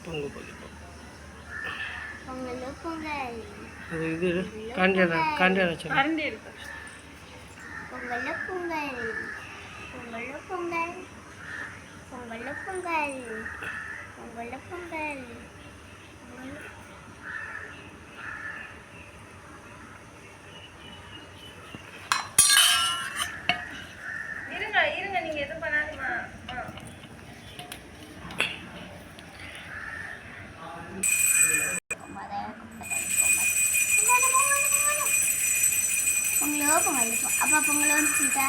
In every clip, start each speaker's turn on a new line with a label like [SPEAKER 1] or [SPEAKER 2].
[SPEAKER 1] பொங்கு பொங்கல்
[SPEAKER 2] பொங்கல் பொங்கல்
[SPEAKER 1] அது இது காண்டியா கரண்டி இருக்கு.
[SPEAKER 2] பொங்கல் பொங்கல் பொங்கல் பொங்கல் பொங்கல் பொங்கல் பொங்கல் பொங்கல்
[SPEAKER 3] இருங்க இருங்க, நீங்க எதுவும் பண்ணாதீமா.
[SPEAKER 2] பொங்கல் அப்பா பொங்கல் வந்துட்டா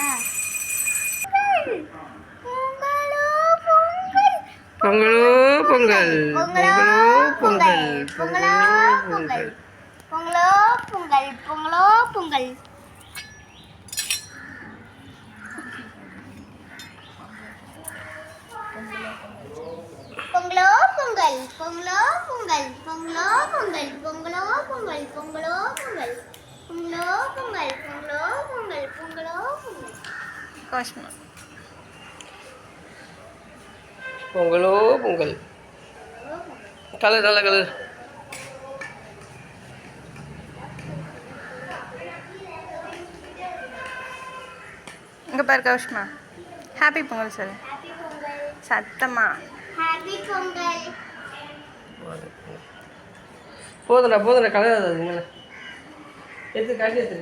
[SPEAKER 1] பொங்கலோ பொங்கல் பொங்கலோ பொங்கல்
[SPEAKER 2] பொங்கலோ பொங்கல் பொங்கலோ பொங்கல் பொங்கலோ பொங்கல் பொங்கலோ பொங்கல் பொங்கலோ பொங்கல் பொங்கலோ பொங்கல் பொங்கலோ பொங்கல் பொங்கலோ பொங்கல் பொங்கலோ பொங்கல் பொங்கலோ பொங்கல் பொங்கலோ பொங்கல்
[SPEAKER 3] காஷ்மா
[SPEAKER 1] பொங்கலோ பொங்கல் கலர் நல்ல கலர்.
[SPEAKER 3] இங்கே பாரு கௌஷ்மா, ஹாப்பி பொங்கல் சார் சத்தமா.
[SPEAKER 2] ஹாப்பி பொங்கல்.
[SPEAKER 1] போதுண்ணா கலர் அது எடுத்து காட்டி எடுத்து